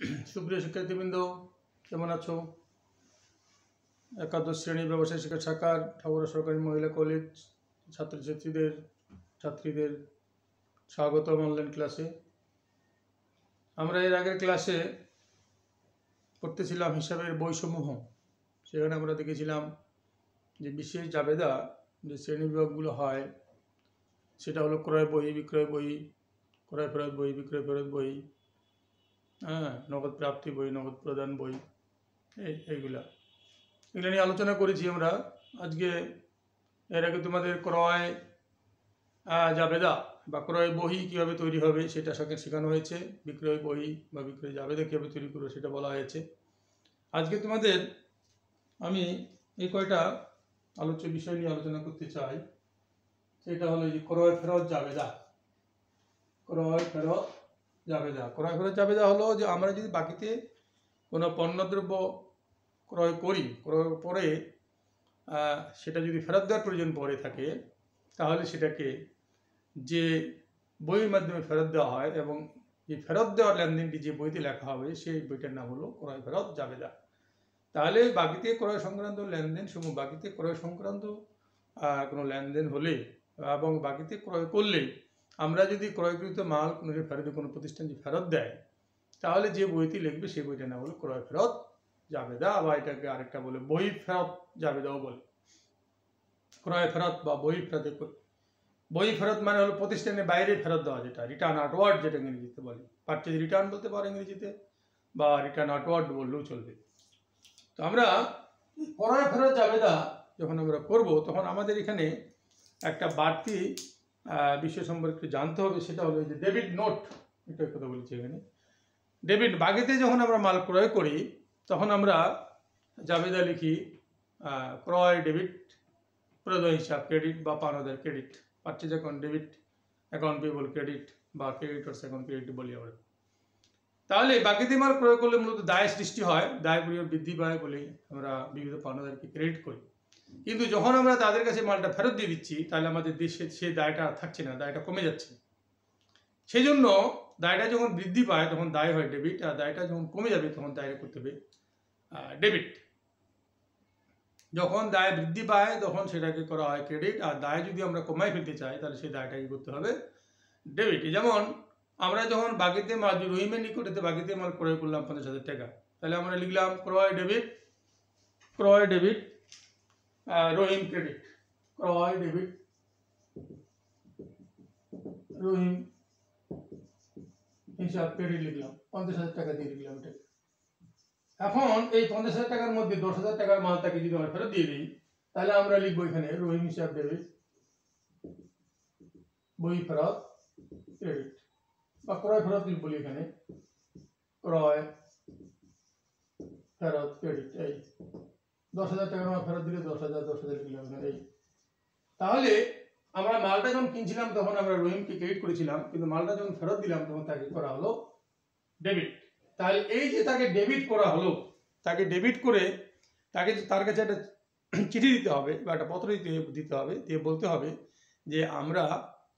সুপ্রিয় শিক্ষার্থীবৃন্দ, কেমন আছো? একাদশ শ্রেণী ব্যবসায় শিক্ষা শাখার ঠাকুরা সরকারি মহিলা কলেজ ছাত্রীদের স্বাগতম অনলাইন ক্লাসে। আমরা এর আগের ক্লাসে পড়তেছিলাম হিসাবের বইসমূহ। সেখানে আমরা দেখেছিলাম যে বিশেষ জাবেদা যে শ্রেণী বিভাগগুলো হয় সেটা হলো ক্রয় বই, বিক্রয় বই, ক্রয় ফেরত বই, বিক্রয় ফেরত বই, নগদ প্রাপ্তি বই, নগদ প্রদান বই, এইগুলো নিয়ে আলোচনা করেছি আমরা। আজকে এর আগে তোমাদের ক্রয় জাবেদা বা ক্রয় বহি কীভাবে তৈরি হবে সেটা শেখানো হয়েছে। বিক্রয় বহি বা বিক্রয় জাবেদা কীভাবে তৈরি করবে সেটা বলা হয়েছে। আজকে তোমাদের আমি এই কয়টা আলোচ্য বিষয় নিয়ে আলোচনা করতে চাই। সেটা হলো যে ক্রয় ফেরত জাবেদা। ক্রয় ফেরত জাবেদা, ক্রয় ফেরত জাবেদা হলো যে আমরা যদি বাকিতে কোনো পণ্যদ্রব্য ক্রয় করি, ক্রয়ের পরে সেটা যদি ফেরত দেওয়ার প্রয়োজন পড়ে থাকে তাহলে সেটাকে যে বইয়ের মাধ্যমে ফেরত দেওয়া হয় এবং এই ফেরত দেওয়ার লেনদেনটি যে বইতে লেখা হবে সেই বইটার নাম হলো ক্রয় ফেরত জাবেদা। তাহলে বাকিতে ক্রয় সংক্রান্ত লেনদেন সমূহ, বাকিতে ক্রয় সংক্রান্ত কোনো লেনদেন হলে এবং বাকিতে ক্রয় করলে আমরা যদি ক্রয়কৃত মাল কোনো প্রতিষ্ঠান যদি ফেরত দেয় তাহলে যে বইটি লিখবে সেই বইটার নাম হলো ক্রয় ফেরত জাবেদা, বা এটাকে আরেকটা বলে বই ফেরত জাবেদাও বলে। ক্রয় ফেরত বা বই ফেরত, বই ফেরত মানে হলো প্রতিষ্ঠানের বাইরে ফেরত দেওয়া, যেটা রিটার্ন আউটওয়ার্ড যেটা ইংরেজিতে বলে। পারচেজ রিটার্ন বলতে পারো ইংরেজিতে, বা রিটার্ন আউটওয়ার্ড বললেও চলবে। তো আমরা ক্রয় ফেরত জাবেদা যখন আমরা করব তখন আমাদের এখানে একটা বাড়তি বিষয় সম্পর্কে জানতে হবে। সেটা হলো যে ডেবিট নোট, এটার কথা বলছি এখানে। ডেবিট, বাকিতে যখন আমরা মাল ক্রয় করি তখন আমরা জাবেদা লিখি ক্রয় ডেবিট, প্রদয় হিসাব ক্রেডিট বা পাওনাদার credit, purchase account debit, account payable credit বা ক্রেডিটর্স অ্যাকাউন্ট ক্রেডিট বলি আমরা। তাহলে বাকিতে মাল ক্রয় করলে মূলত দায় সৃষ্টি হয়, দায় পরিমাণ বৃদ্ধি পায় বলে আমরা বিবিধ পাওনাদারকে ক্রেডিট করি। কিন্তু যখন আমরা তাদের কাছে মালটা ফেরত দিয়ে দিচ্ছি তাহলে আমাদের দেশে সে দায়টা থাকছে না, দায়টা কমে যাচ্ছে। সেই জন্য দায়টা যখন বৃদ্ধি পায় তখন দায় হয় ডেবিট, আর দায়টা যখন কমে যাবে তখন দায় করতে হবে ডেবিট। যখন দায় বৃদ্ধি পায় তখন সেটাকে করা হয় ক্রেডিট, আর দায় যদি আমরা কমাই ফেলতে চাই তাহলে সেই দায়টাকে করতে হবে ডেবিট। যেমন আমরা যখন বাকিতে মাল, রহিমের নিকটে বাকিতে মাল ক্রয় করলাম 50,000 টাকা, তাহলে আমরা লিখলাম ক্রয় ডেবিট, ক্রয় ডেবিট রহিম ক্রেডিট, ক্রয় ডেবিট রহিম হিসাব ক্রেডিট লিখলাম, 50,000 টাকা দিয়ে লিখলাম এটা। এখন এই 50,000 টাকার মধ্যে 10,000 টাকার মাল তাকে যদি আমরা ফেরত দিয়ে দিই তাহলে আমরা লিখবো এখানে রহিম হিসাব ডেবিট, বই ফেরত ক্রেডিট, বা ক্রয় ফেরত বলি এখানে ক্রয় ফেরত ক্রেডিট। এই 10,000 টাকার মাল ফেরত দিলে 10,000 লিখলাম এখানে। এই তাহলে আমরা মালটা যখন কিনছিলাম তখন আমরা রহিমকে ক্রেডিট করেছিলাম, কিন্তু মালটা যখন ফেরত দিলাম তখন তাকে করা হলো ডেবিট। তাহলে এই যে তাকে ডেবিট করা হলো, তাকে ডেবিট করে তার কাছে একটা চিঠি দিতে হবে বা একটা পত্র দিতে হবে, দিয়ে বলতে হবে যে আমরা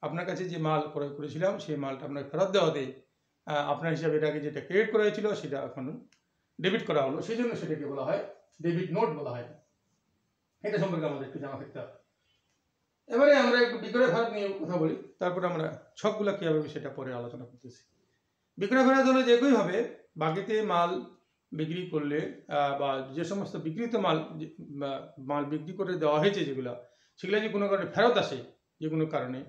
আপনার কাছে যে মাল ক্রয় করেছিলাম সেই মালটা আপনাকে ফেরত দেওয়াতে আপনার হিসাবে এটাকে যেটা ক্রেডিট করা হয়েছিল সেটা এখন ডেবিট করা হলো, সেই জন্য সেটাকে বলা হয় ডেবিট নোট বলা হয়। এটা সম্পর্কে আমাদের একটু জানা থাকতে হবে। এবারে আমরা একটু বিক্রয় ফেরত নিয়ে কথা বলি, তারপরে আমরা সবগুলো কী হবে সেটা পরে আলোচনা করতেছি। বিক্রয় ফেরত হলো যে একইভাবে বাকিতে মাল বিক্রি করলে বা যে সমস্ত বিক্রিত মাল বিক্রি করে দেওয়া হয়েছে সেগুলো যে কোনো কারণে ফেরত আসে যে কোনো কারণে,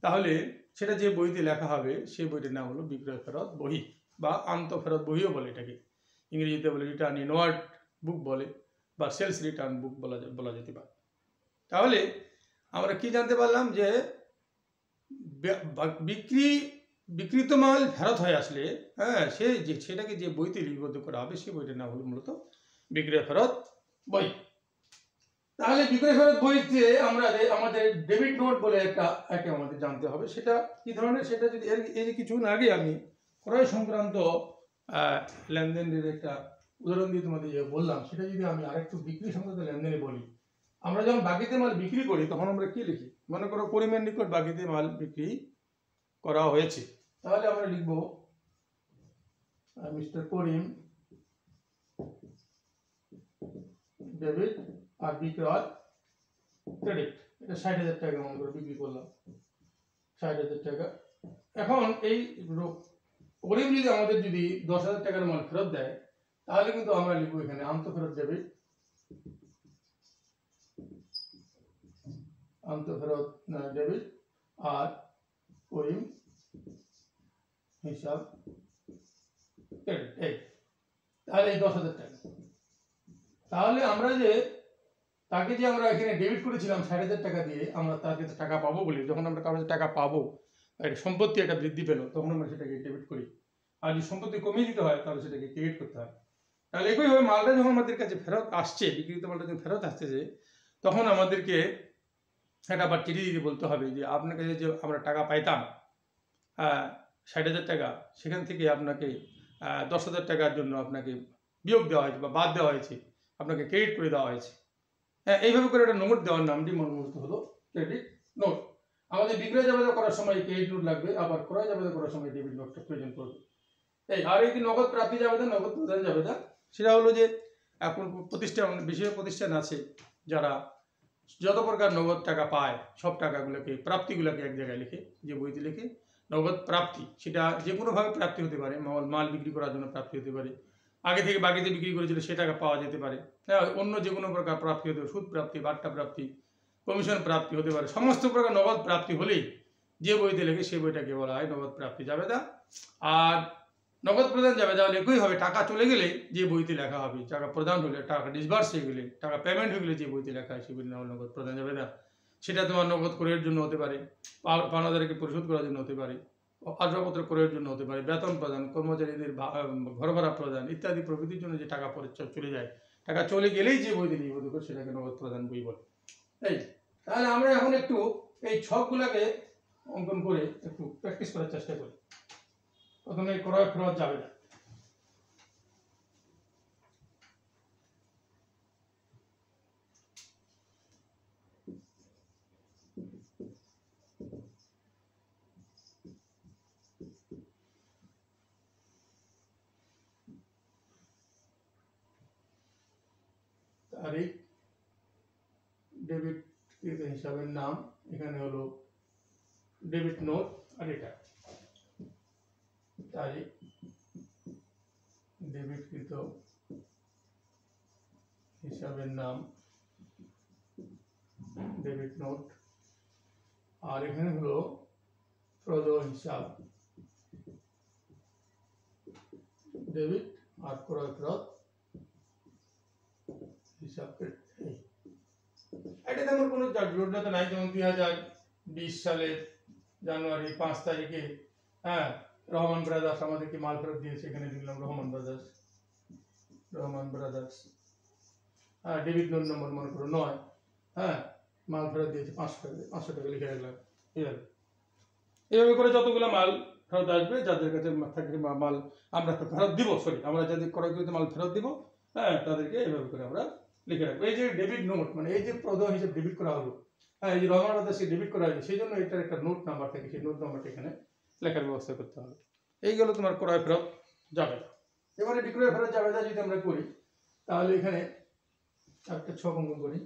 তাহলে সেটা যে বইতে লেখা হবে সেই বইটির নাম হলো বিক্রয় ফেরত বহি বা আন্তঃফেরত বহিও বলে। এটাকে ইংরেজিতে বলে রিটার্ন ইনওয়ার্ড বুক বলে, বা সেলস রিটার্ন বুক বলা যেতে পারে। তাহলে আমরা কি জানতে পারলাম যে বিক্রিত মাল ফেরত হয়ে আসলে সেটাকে যে বইতে লিপিবদ্ধ করা হবে সেই বইটার নাম হলো মূলত বিক্রয় ফেরত বই। তাহলে বিক্রয় ফেরত বইতে আমরা আমাদের ডেবিট নোট বলে একটা আমাদের জানতে হবে। সেটা কি ধরনের, সেটা যদি এই যে কিছুক্ষণ আগে আমি ক্রয় সংক্রান্ত লেনদেনের একটা উদাহরণ দিয়ে তোমাদের যে বললাম, সেটা যদি আমি আরেকটু বিক্রি সংক্রান্ত লেনদেনে বলি, আমরা যখন বাকিতে মাল বিক্রি করি তখন আমরা কি লিখি? মনে করো পরিমাণ নিকট বাকিতে মাল বিক্রি করা হয়েছে, তাহলে আমরা লিখব মিস্টার করিম ডেবিট আর বিক্রয় ক্রেডিট। এটা 60,000 টাকা মনে করে বিক্রি করলাম, 60,000 টাকা। এখন এই করিম যদি আমাদের যদি 10,000 টাকার মাল ফেরত দেয়, তাহলে কিন্তু আমরা লিখবো এখানে আন্তঃফেরত ডেবিট, আন্তঃফেরত ডেবিট আর করিম হিসাব ক্রেডিট। এই তাহলে এই 10,000 টাকা। তাহলে আমরা যে তাকে যে আমরা এখানে ডেবিট করেছিলাম 60,000 টাকা দিয়ে, আমরা তার কাছে টাকা পাবো বলি, যখন আমরা কারো কাছে টাকা পাবো, সম্পত্তি একটা বৃদ্ধি পেল, তখন আমরা সেটাকে ডেবিট করি। আর যদি সম্পত্তি কমিয়ে দিতে হয় তাহলে সেটাকে ক্রেডিট করতে হয়। তাহলে একইভাবে মালটা যখন আমাদের কাছে ফেরত আসছে, বিক্রিত মালটা যখন ফেরত আসতেছে, তখন আমাদেরকে এটা আবার চিঠি দিতে বলতে হবে যে আপনার কাছে যে আমরা টাকা পাইতাম 60,000 টাকা, সেখান থেকে আপনাকে 10,000 টাকার জন্য আপনাকে বিয়োগ দেওয়া হয়েছে বা বাদ দেওয়া হয়েছে, আপনাকে ক্রেডিট করে দেওয়া হয়েছে। এইভাবে করে একটা নোট দেওয়ার নামটি মূলত হলো ক্রেডিট নোট। আমাদের বিক্রয় জাবেদা করার সময় ক্রেডিট নোট লাগবে, আবার ক্রয় জাবেদা করার সময় ডেবিট নোটটা প্রয়োজন পড়বে। আর এই যে নগদ প্রাপ্তি জাবেদা, নগদ প্রদান জাবেদা, সেটা হলো যে এখন প্রতিষ্ঠান, বিশেষ প্রতিষ্ঠান আছে যারা যত প্রকার নগদ টাকা পায় সব টাকাগুলোকে, প্রাপ্তিগুলোকে এক জায়গায় লিখে, যে বইতে লিখে নগদ প্রাপ্তি, সেটা যে কোনোভাবে প্রাপ্তি হতে পারে, মাল বিক্রি করার জন্য প্রাপ্তি হতে পারে, আগে থেকে বাকিতে বিক্রি করেছিল সে টাকা পাওয়া যেতে পারে, হ্যাঁ, অন্য যে কোনো প্রকার প্রাপ্তি হতে পারে, সুদ প্রাপ্তি, বাট্টা প্রাপ্তি, কমিশন প্রাপ্তি হতে পারে, সমস্ত প্রকার নগদ প্রাপ্তি হলেই যে বইতে লেখে সেই বইটাকে বলা হয় নগদ প্রাপ্তি জাবেদা। আর নগদ প্রদান জাবেদা হলে একই হবে, টাকা চলে গেলে যে বইতে লেখা হবে, টাকা প্রদান হলে, টাকা ডিসবার্স হয়ে গেলে, টাকা পেমেন্ট হয়ে গেলে যে বইতে লেখা হয় সেগুলি নাম নগদ প্রদান জাবেদা। সেটা তোমার নগদ ক্রয়ের জন্য হতে পারে, পাওনাদারকে পরিশোধ করার জন্য হতে পারে, আসবাবপত্র ক্রয়ের জন্য হতে পারে, বেতন প্রদান, কর্মচারীদের ঘর ভাড়া প্রদান ইত্যাদি প্রভৃতির জন্য যে টাকা পরে চলে যায়, টাকা চলে গেলেই যে বই দিয়ে নিবদ্ধ করে সেটাকে নগদ প্রদান বই বলে। এই তাহলে আমরা এখন একটু এই ছকগুলোকে অঙ্কন করে একটু প্র্যাকটিস করার চেষ্টা করি। প্রথমে ক্রয় ফেরত যাবে না, তারিখ, ডেবিট হিসাবের নাম, এখানে হলো ডেবিট নোট, আর এটা তারিখ, ডেবিটকৃত হিসাবের নাম, ডেবিট নোট, আর এখানে হলো প্রদেয় হিসাব, ডেবিট, আর ক্রয় ফেরত হিসাব। এটা তেমন কোনো জটিলতা নাই। যেমন 2020 সালের জানুয়ারি 5 তারিখে, হ্যাঁ, রহমান ব্রাদার্স আমাদেরকে মাল ফেরত দিয়েছে, এখানে লিখলাম Rahman brothers, Rahman brothers. Debit note number মনে করো 9, হ্যাঁ, মাল ফেরত দিয়েছে 500 টাকা লিখে রাখলাম। এইভাবে করে যতগুলো মাল ফেরত আসবে, যাদের কাছে থাকবে মাল আমরা ফেরত দিব, আমরা যাদের ক্রয়কৃত মাল ফেরত দিব, হ্যাঁ, তাদেরকে এইভাবে করে আমরা লিখে রাখবো। এই যে ডেবিট নোট, মানে এই যে প্রদেয় হিসেবে ডেবিট করা হলো, হ্যাঁ, এই যে রহমান ব্রাদার্সকে ডেবিট করা হয়েছে, সেই জন্য এটার একটা নোট নাম্বার থাকে, সেই নোট নাম্বারটা এখানে লেখার ব্যবস্থা করতে হবে। এইগুলো তোমার ক্রয় ফেরত যাবে। এবারে বিক্রয় ফেরত যাবে যদি আমরা করি, তাহলে এখানে একটা ছক অঙ্কন করি।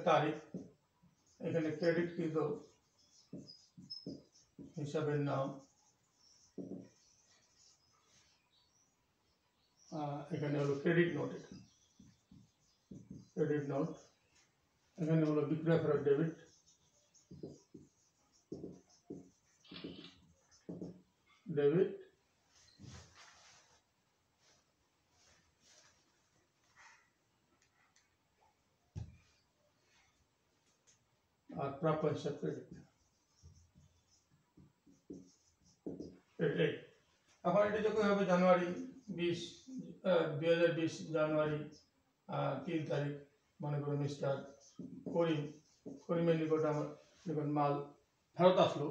তারিখ, এখানে ক্রেডিটকৃত হিসাবের নাম, এখানে হলো ক্রেডিট নোট, ক্রেডিট নোট, এখানে হলো বিক্রয় ফেরত ডেবিট, ডেবিট, আর প্রাপ্য হিসাব ক্রেডিট। এখন এটা যখন হবে জানুয়ারি 2020 জানুয়ারি 3 তারিখ, মনে করো মিস্টার করিম, করিমের নিকট আমার নিকট মাল ফেরত আসলো,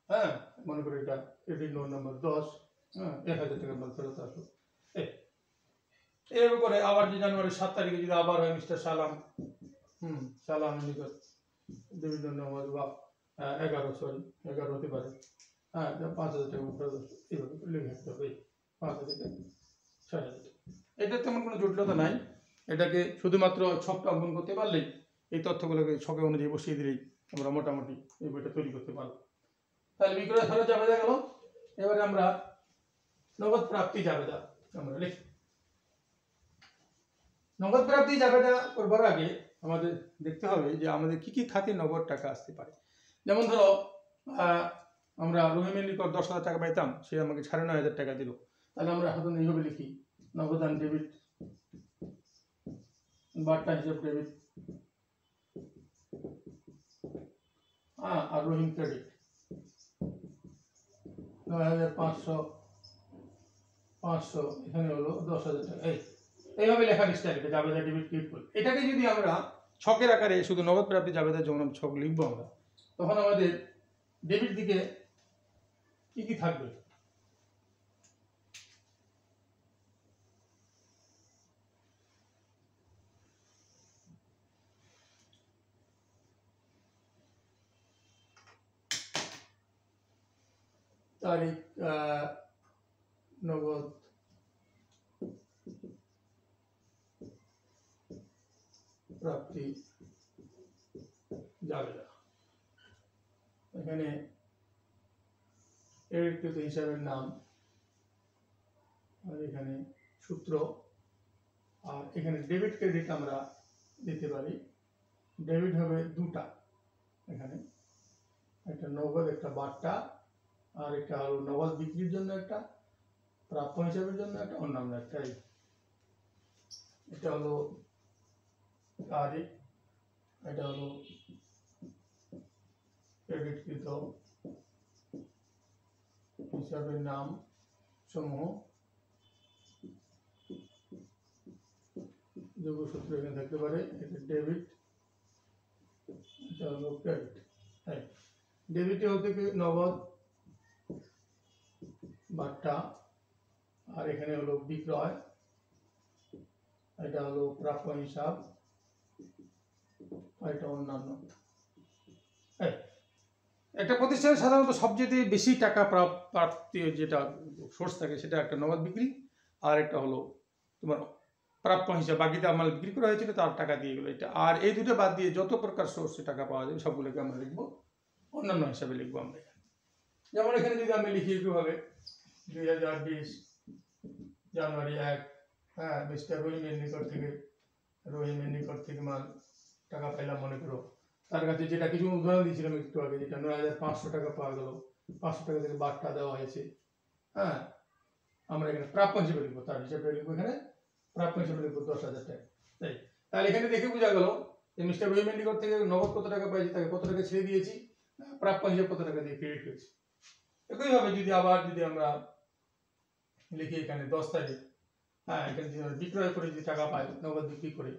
হ্যাঁ, মনে করি এটা ক্রেডিট নোট নাম্বার 10, হ্যাঁ, 1000 টাকার মাল ফেরত আসলো। এর উপরে আবার যে জানুয়ারি 7 তারিখে যদি আবার হয় মিস্টার সালাম, সালামের নিকট ডেবিট নোট নাম্বার বা 11 হতে পারে, হ্যাঁ, 5000 টাকা ফেরত আসলো, এইভাবে লিখে রাখতে হবে 5000 থেকে 6000 টাকা। এটা তেমন কোনো জটিলতা নাই, এটাকে শুধুমাত্র ছকটা অঙ্কন করতে পারলেই, এই তথ্যগুলোকে ছকে অনুযায়ী বসিয়ে দিলেই আমরা মোটামুটি এই বইটা তৈরি করতে পারবো। তাহলে বিক্রয় খরচ জাবেদা গেল। এবারে আমরা নগদ প্রাপ্তি জাবেদা আমরা লিখি। নগদ প্রাপ্তি জাবেদা করবার আগে আমাদের দেখতে হবে যে আমাদের কি কি খাতে নগদ টাকা আসতে পারে। যেমন ধরো আমরা রহিমের নিকট 10,000 টাকা পাইতাম, সে আমাকে 9,500 টাকা দিল, তাহলে আমরা সাধারণত এইভাবে লিখি, নগদান ডেবিট, বার্তা হিসাব ডেবিট, আর রহিম ক্রেডিট 9,500, এখানে হলো 10,000 টাকা। এইভাবে লেখার স্টাইল জাবেদা ডেবিট ক্রেডিট করে। এটাকে যদি আমরা ছকের আকারে শুধু নগদ প্রাপ্তি জাবেদার যখন ছক লিখবো আমরা, তখন আমাদের ডেবিট দিকে কি কি থাকবে, তারিখ, নগদ প্রাপ্তি জাবেদা, এখানে ক্রেডিটকৃত হিসাবের নাম, আর এখানে সূত্র, আর এখানে ডেবিট ক্রেডিট আমরা দিতে পারি। ডেবিট হবে দুটা, এখানে একটা নগদ একটা বার্তা, আর একটা হলো নগদ বিক্রির জন্য একটা, প্রাপ্য হিসাবের জন্য একটা, অন্যান্য একটা। এটা হলো তারিখ, এটা হলো ক্রেডিটকৃত হিসাবের নাম সমূহ, যোগসূত্র এখানে থাকতে পারে, এটা ডেবিট, এটা হলো ক্রেডিট। ডেবিটে হতে নগদ বার্তা, আর এখানে হলো বিক্রয়, এটা হলো প্রাপ্য হিসাব, এটা অন্যান্য। একটা প্রতিষ্ঠানে সাধারণত সবচেয়ে বেশি টাকা প্রাপ্তি যেটা সোর্স থাকে সেটা একটা নগদ বিক্রি, আর একটা হলো তোমার প্রাপ্য হিসাব, বাকিটা মাল বিক্রি করা হয়েছিল তার টাকা দিয়ে গেলো এটা। আর এই দুটো বাদ দিয়ে যত প্রকার সোর্সে টাকা পাওয়া যাবে সবগুলোকে আমরা লিখবো অন্যান্য হিসাবে লিখবো আমরা। যেমন এখানে যদি আমি লিখি একটুভাবে 2020 জানুয়ারি 1, হ্যাঁ, মিস্টার রহিমের নিকট থেকে মাল টাকা পাইলাম, মনে করো তার কাছে, যেটা কিছু উদাহরণ দিয়েছিলাম একটু আগে, যেটা 9,500 টাকা পাওয়া গেল, 500 টাকা থেকে বার্তা দেওয়া হয়েছে, হ্যাঁ, আমরা এখানে প্রাপ্য হিসেবে লিখবো, তার হিসাবে লিখবো এখানে প্রাপ্য হিসেবে লিখবো 10,000 টাকা। তাহলে এখানে দেখে বোঝা গেল যে মিস্টার রহিমের নিকট থেকে নগদ কত টাকা পাইছি, তাকে কত টাকা ছেড়ে দিয়েছি, প্রাপ্য হিসেবে কত টাকা দিয়ে ক্রেডিট হয়েছে। একইভাবে যদি আমরা লিখি এখানে 10 তারিখ, হ্যাঁ, এখানে বিক্রয় করে যদি টাকা পাই, নগদ বিক্রি করে,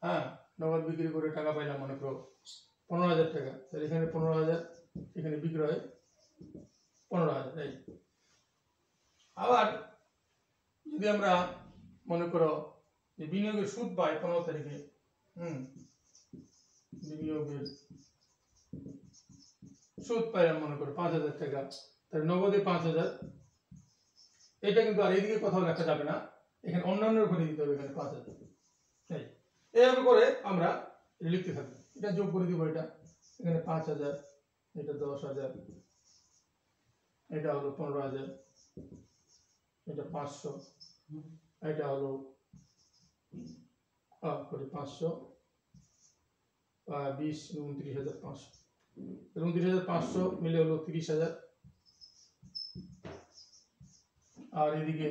হ্যাঁ, নগদ বিক্রি করে টাকা পাইলাম মনে করো 15,000 টাকা, তাহলে এখানে 15,000, এখানে বিক্রয় 15,000। আবার যদি আমরা মনে করো যে বিনিয়োগের সুদ পাই 15 তারিখে, বিনিয়োগের সুদ পাইলাম মনে করো 5,000 টাকা, তাহলে নগদে 5,000, এটা কিন্তু আর এইদিকে কোথাও লেখা যাবে না, এখানে অন্যান্য করে দিতে হবে, এখানে 5,000। এইভাবে করে আমরা লিখতে থাকবো, এটা যোগ করে দিব, এটা এখানে 5,000, এটা 10,000, এটা হলো 15,000, এটা 500, এটা হলো 500, 20, 29,500, 29,500 মিলে হলো 30,000, আর এদিকে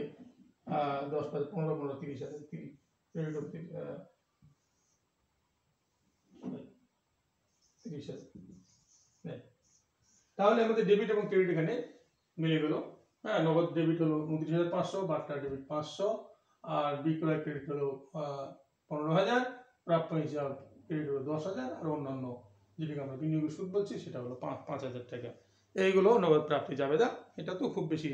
10, 15, 15, 30,000, 30,000। তাহলে আমাদের ডেবিট এবং ক্রেডিট এখানে মিলে গেল, হ্যাঁ, নগদ ডেবিট হলো 29,500, বার্তা ডেবিট 500, আর বিক্রয় ক্রেডিট হলো 15,000, প্রাপ্য হিসাব ক্রেডিট হলো 10,000, আর অন্যান্য যেটাকে আমরা বিনিয়োগের সুদ বলছি সেটা হলো 5,000 টাকা। এইগুলো নগদ প্রাপ্তি জাবেদা। এটা তো খুব বেশি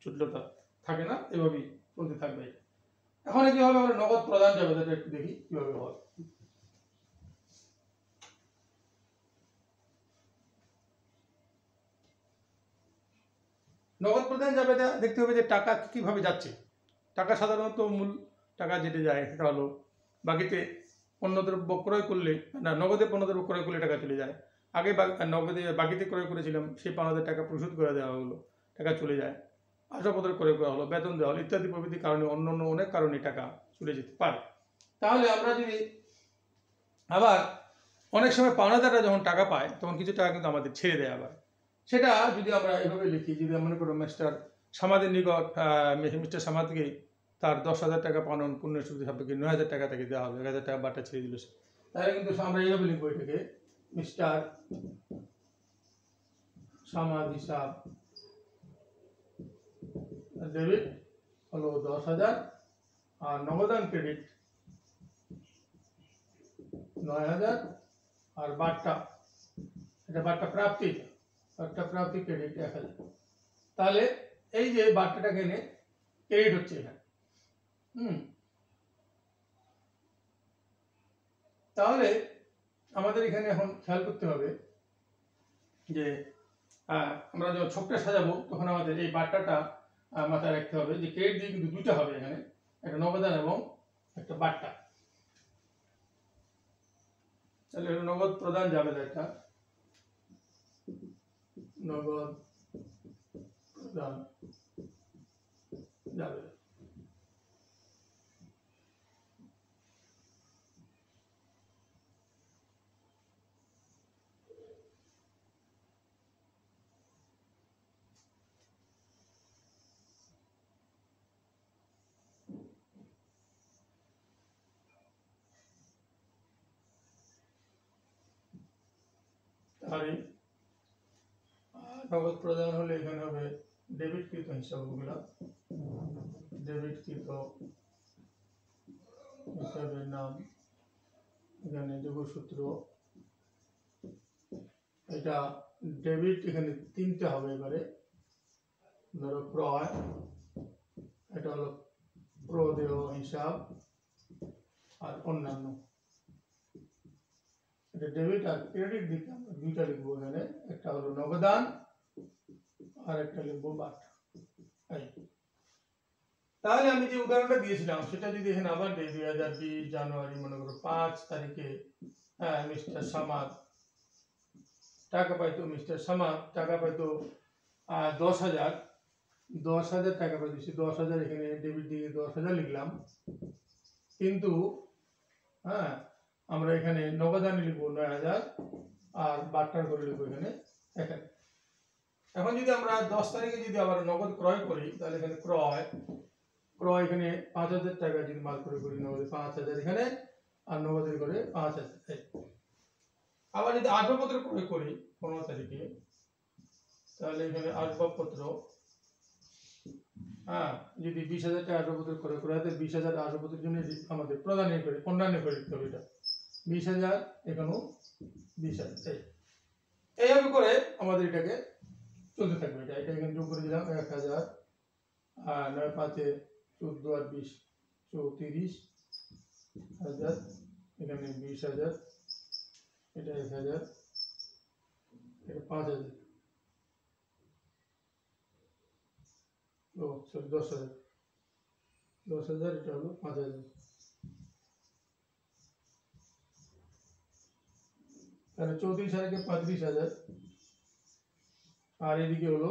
জটিলতা থাকে না, এভাবেই চলতে থাকবে। এখন কিভাবে আমরা নগদ প্রদান জাবেদাটা একটু দেখি কিভাবে হয়। নগদ প্রদান জাবেদা দেখতে হবে যে টাকা কিভাবে যাচ্ছে। টাকা সাধারণত মূল টাকা যেটা যায় সেটা হলো বাকিতে পণ্যদ্রব্য ক্রয় করলে, না, নগদে পণ্যদ্রব্য ক্রয় করলে টাকা চলে যায়। আগে নগদে বাকিতে ক্রয় করেছিলাম, সেই পাওনাদার টাকা পরিশোধ করে দেওয়া হলো, টাকা চলে যায়। আসবাবপত্র ক্রয় করা হলো, বেতন দেওয়া হলো, ইত্যাদি প্রভৃতি কারণে অন্য অনেক কারণে টাকা চলে যেতে পারে। তাহলে আমরা যদি আবার অনেক সময় পাওনাদাররা যখন টাকা পায় তখন কিছু টাকা কিন্তু আমাদের ছেড়ে দেয় আবার। সেটা যদি আমরা এভাবে লিখি, যদি মনে করো মিস্টার সামাদের নিকট মিস্টার সামাদকে তার 10,000 টাকা পালন পূর্ণের সুবিধা সাপেক্ষে 9,000 টাকা তাকে দেওয়া হবে, 1,000 টাকা বাটা ছেড়ে দিল সে। তাহলে কিন্তু আমরা এইভাবে লিখবো এটাকে, মিস্টার সামাদ হিসাব ডেবিট হলো 10,000, আর নগদান ক্রেডিট 9,000, আর বাট্টা, এটা বাট্টা প্রাপ্তি ক্রেডিট 1,000। তাহলে এই যে বাট্টাটাকে এনে ক্রেডিট হচ্ছে এখানে। তাহলে আমাদের এখানে এখন খেয়াল করতে হবে যে আমরা যখন ছকটা সাজাবো তখন আমাদের এই বাট্টাটা মাথায় রাখতে হবে যে ক্রেডিট দিয়ে কিন্তু দুইটা হবে এখানে, একটা নগদান এবং একটা বাট্টা। তাহলে নগদ প্রদান যাবে, একটা নগদ প্রদান যাবে। তাহলে নগদ প্রদান হলে এখানে হবে ডেবিটকৃত হিসাবগুলো, ডেবিটকৃত হিসাবের নাম, এখানে যোগসূত্র, এটা ডেবিট এখানে তিনটা হবে। এবারে ধরো ক্রয়, এটা হলো প্রদেয় হিসাব, আর অন্যান্য। এটা ডেবিট আর ক্রেডিট দিকে আমরা দুইটা লিখবো এখানে, একটা হলো নগদান আর একটা লিখবো বাট্টা। তাহলে আমি যে উদাহরণটা দিয়েছিলাম সেটা যদি এখানে আবার দিই, 2020 জানুয়ারি মনে করো 5 তারিখে মিস্টার সামাদ টাকা পাইতো, মিস্টার সামাদ টাকা পাইতো 10,000 টাকা পাইতো। 10,000 এখানে ডেবিট দিয়ে 10,000 লিখলাম, কিন্তু আমরা এখানে নগদানে লিখবো 9,000 আর বাট্টার করে লিখবো এখানে 1,000। এখন যদি আমরা 10 তারিখে যদি আবার নগদ ক্রয় করি তাহলে এখানে ক্রয় এখানে 5,000 টাকা যদি মাল করে করি, নগদে 5,000 এখানে, আর নগদের করে 5,000। আবার যদি আসবাবপত্র ক্রয় করি 15 তারিখে, তাহলে এখানে আসবাবপত্র যদি 20,000 টাকা আসবাবপত্র ক্রয় করা হয়, 20,000 আসবাবপত্রের জন্য আমাদের প্রদানের করে অন্যান্য করে দিতে হবে। এটা 20,000, এখানেও 20,000। এইভাবে করে আমাদের এটাকে চলতে থাকবে। এটা এখানে যোগ করে দিলাম 1,000, আর 9 5 14 আর 20 34,000, এখানে 20,000, এটা 1,000, এটা 5,000, ও সরি 10,000, এটা হলো 5,000। তাহলে 34,000 কে 35,000, আর এদিকে হলো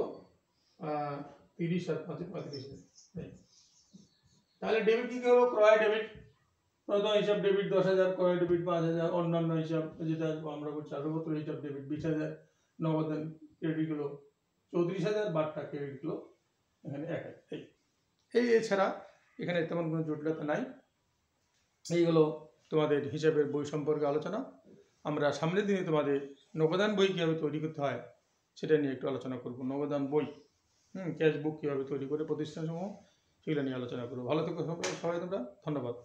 30 আর 5 35,000। তাহলে ডেবিট কি হলো? ক্রয় ডেবিট, প্রথম হিসাব ডেবিট 10,000, ক্রয় ডেবিট 5,000, অন্যান্য হিসাব যেটা আমরা করছি আসবাবপত্র হিসাব ডেবিট 20,000, নগদান ক্রেডিট হলো 34,000, বাট্টা ক্রেডিট হলো এখানে 1,000। এই এছাড়া এখানে তেমন কোনো জটিলতা নাই। এইগুলো তোমাদের হিসাবের বই সম্পর্কে আলোচনা। আমরা সামনের দিনে তোমাদের নগদান বই কীভাবে তৈরি করতে হয় সেটা নিয়ে একটু আলোচনা করব। নগদান বই, ক্যাশ বুক কীভাবে তৈরি করে প্রতিষ্ঠানসমূহ, সেগুলো নিয়ে আলোচনা করবো। ভালো থেকো সবাই তোমরা, ধন্যবাদ।